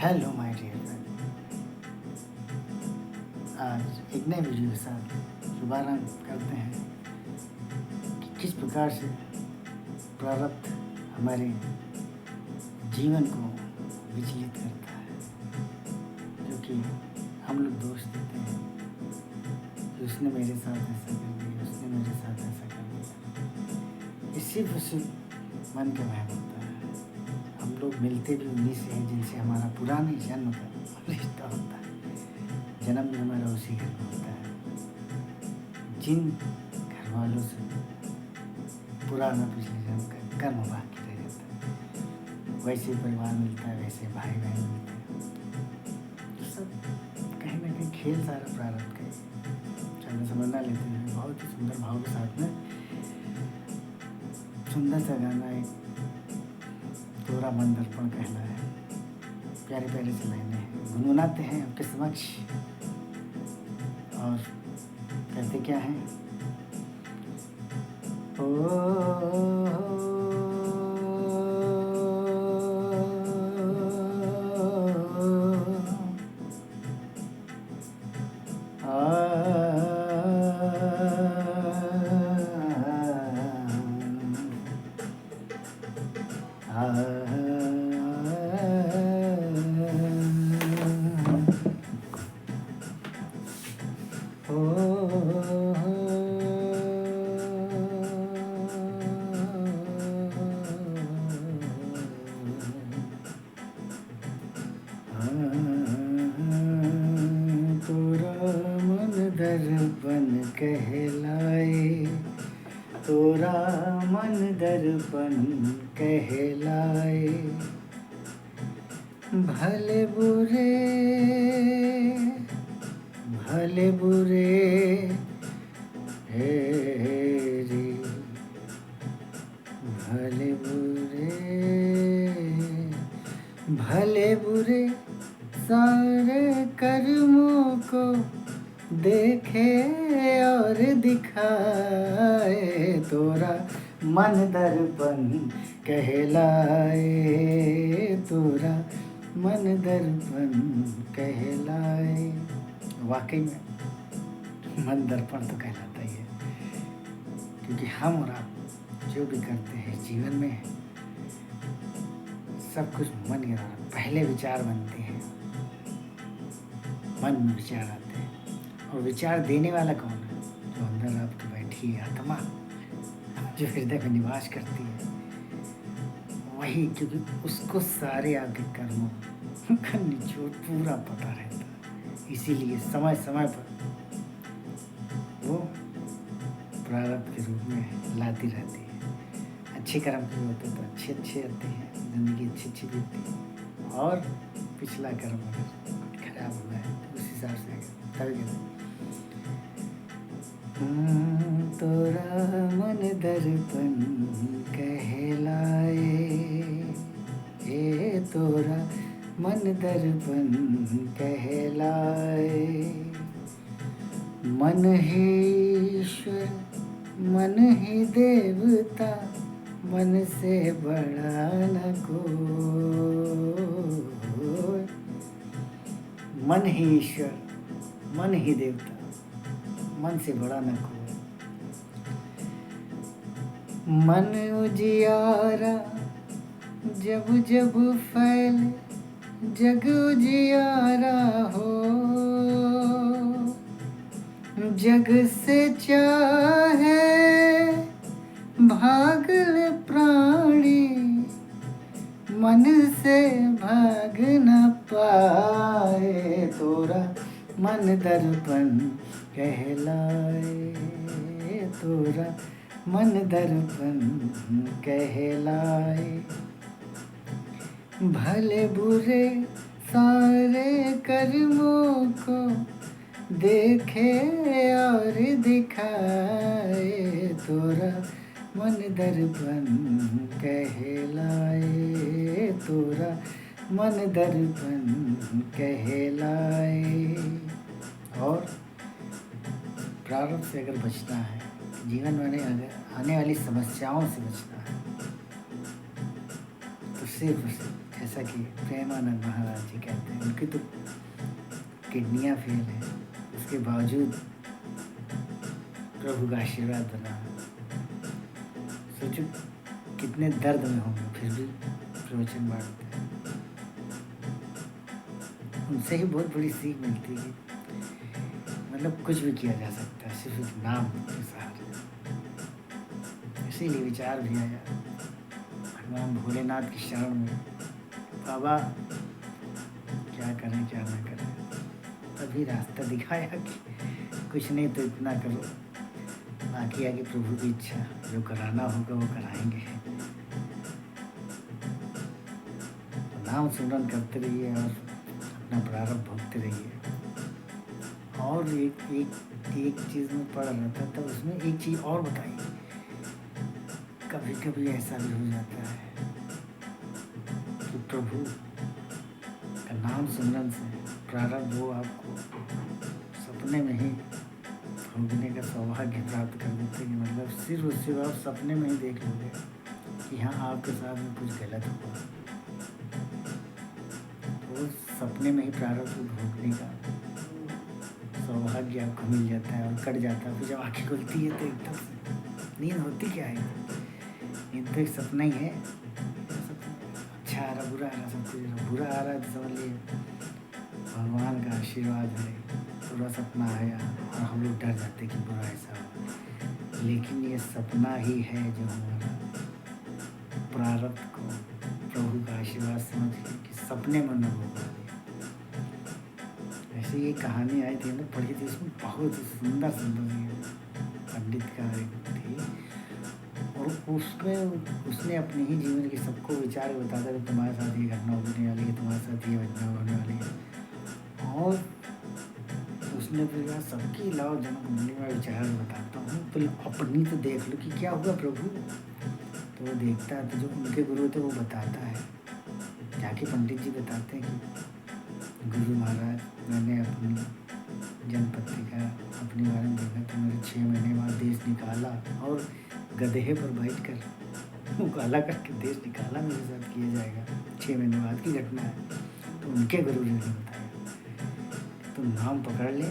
Hello my dear friend. आज एक नए वीडियो के साथ शुभारंभ करते हैं कि किस प्रकार से प्रारब्ध हमारे जीवन को विचलित करता है, क्योंकि हम लोग दोष देते हैं कि उसने मेरे साथ ऐसा कर दिया, उसने मेरे साथ ऐसा कर दिया। ये सिर्फ मन का वहम होता है। हम लोग मिलते भी उन्हीं से हैं जिनसे हमारा पुराने जन्म का रिश्ता होता है। जन्म भी हमारा उसी घर में होता है। जिन घर वालों से पुराना पिछले जन्म का कर्म बाकी रह जाता है, वैसे परिवार मिलता है, वैसे भाई बहन मिलते हैं। तो सब कहीं ना कहीं खेल सारा प्रारब्ध का ही। चलो समझना लेते हैं। बहुत ही सुंदर भाव के साथ में सुंदर सा गाना एक तोरा मन दर्पण कहला है। प्यारे प्यारे से लाइनें हैं, गुनगुनाते हैं आपके समक्ष। और कहते क्या हैं? ओ तोरा मन दर्पण कहलाए, तोरा मन दर्पण कहलाए। भले बुरे भले बुरे हेरी, भले बुरे सारे कर्मों को देखे और दिखाए। तोरा मन दर्पण कहलाए, तोरा मन दर्पण कहलाए। वाकई में मन दर्पण तो कहलाता ही है, क्योंकि हम और आप जो भी करते हैं जीवन में सब कुछ मन के द्वारा पहले विचार बनते हैं, मन में विचार आते हैं। और विचार देने वाला कौन है? जो अंदर आपकी बैठी है आत्मा, जो हृदय में निवास करती है, वही। क्योंकि उसको सारे आपके कर्मों का निचोड़ पूरा पता रहता है, इसीलिए समय समय पर वो प्रारब्ध के रूप में लाती रहती है। अच्छे कर्म के होते तो अच्छे आते हैं, ज़िंदगी अच्छी बीतती है। और पिछला कर्म अगर खराब हुआ है तो उस हिसाब से तभी तोरा मन दर्पण कहलाए, ए तोरा मन दर्पण कहलाए। मन ही ईश्वर मन ही देवता, मन से बड़ा न कोई। मन ही ईश्वर मन ही देवता, मन से बड़ा न कोई। मन उजियारा जब जब फैले, जग उजियारा हो। जग से चाहे भागल प्राणी, मन से भाग न पाए। तोरा मन दर्पण कहलाए, तोरा मन दर्पण कहलाए। भले बुरे सारे कर्मों को देखे और दिखाए। तोरा मन दर्पण कहलाए, तोरा मन दर्पण कहलाए। और प्रारब्ध से अगर बचना है, जीवन में आने वाली समस्याओं से बचना है, तो सिर्फ जैसा कि प्रेमानंद महाराज जी कहते हैं, उनकी तो किडनियाँ फेल हैं, उसके बावजूद प्रभु का आशीर्वाद बना। सोचो कितने दर्द में होंगे, फिर भी प्रवचन बांटते हैं। उनसे ही बहुत बड़ी सीख मिलती है, मतलब कुछ भी किया जा सकता है सिर्फ एक नाम के सहारे। इसीलिए विचार भी आया भगवान भोलेनाथ की शरण में, बाबा क्या करें क्या ना करें। तभी रास्ता दिखाया कि कुछ नहीं तो इतना करो, बाकी आगे प्रभु की इच्छा, जो कराना होगा वो कराएंगे। तो नाम सुमरन करते रहिए और अपना प्रारब्ध भोगते रहिए। और एक चीज़ में पढ़ रहा था, तब उसमें एक चीज़ और बताई। कभी कभी ऐसा भी हो जाता है कि प्रभु का नाम सुमरन से प्रारब्ध वो आपको सपने में ही भोगने का सौभाग्य प्राप्त कर देते हैं। मतलब सिर्फ उससे आप सपने में ही देख लोगे कि हाँ आपके साथ में कुछ गलत हुआ, तो सपने में ही प्रारब्ध भोगने का सौभाग्य आपको मिल जाता है और कट जाता है। फिर जब आँखें खुलती है तो एकदम से नींद होती क्या है, नींद तो एक सपना ही है। अच्छा आ रहा बुरा आ रहा, सब कुछ बुरा आ रहा है तो समझ लिए भगवान का आशीर्वाद है, पूरा सपना आया और हम लोग डर जाते कि बुरा ऐसा हो। लेकिन ये सपना ही है जो हमारा प्रारब्ध को प्रभु का आशीर्वाद समझ के कि सपने में न होगा। ऐसे ये कहानी आई थी, हमने पढ़ी थी, उसमें बहुत सुंदर पंडित का थी, और उसमें उसने अपने ही जीवन के सबको विचार बताता कि तुम्हारे साथ ये घटना होने वाली है, तुम्हारे साथ ये घटना होने वाली है। और उसने फिर कहा सबकी लाओ जनकुंडली में विचार बताता हूँ, तो अपनी तो देख लो कि क्या हुआ प्रभु। तो वो देखता है, तो जो उनके गुरु थे वो बताता है, जाके पंडित जी बताते हैं कि गुरु महाराज मैंने अपनी जनपत्रिका अपने बारे में देखा तो मेरे 6 महीने बाद देश निकाला, और गधे पर बैठकर मुकाला करके देश निकाला मेरे साथ किया जाएगा। 6 महीने बाद की घटना है। तो उनके गुरु जी ने बताया तुम नाम पकड़ ले,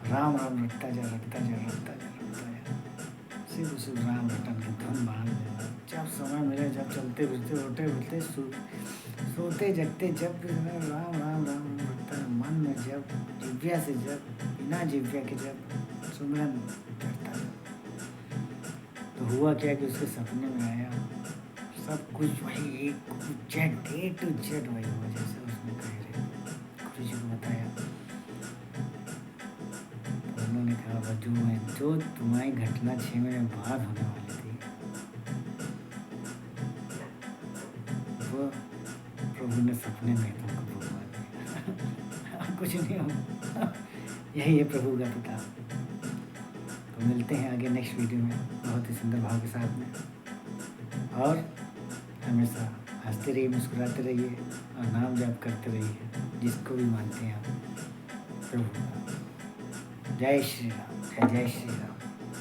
राम राम रटता जा रटता जा रटता जा रटता जा, सिर्फ उसे राम रटन की धुन बांध देना। जब समय मिले, जब चलते फिरते रोते फिरते सोते जगते जब भी राम राम राम रटता, मन में जब जिव्या से जब बिना जिव्या के जब सुमरन करता है। तो हुआ क्या कि उसके सपने में आया, सब कुछ वही A to Z वही हुआ जैसे उसने कह रहे गुरु जी को बताया। तो उन्होंने कहा जो तुम्हारी घटना 6 महीने बाद होने वाली थी, वो प्रभु ने सपने में तुमको भुगवा दिया। कुछ नहीं हो, यही है प्रभु का पिता। तो मिलते हैं आगे नेक्स्ट वीडियो में बहुत ही सुंदर भाव के साथ में, और हमेशा हंसते रहिए, मुस्कुराते रहिए और नाम जाप करते रहिए, जिसको भी मानते हैं आप प्रभु का। जय श्री राम, जय श्री राम।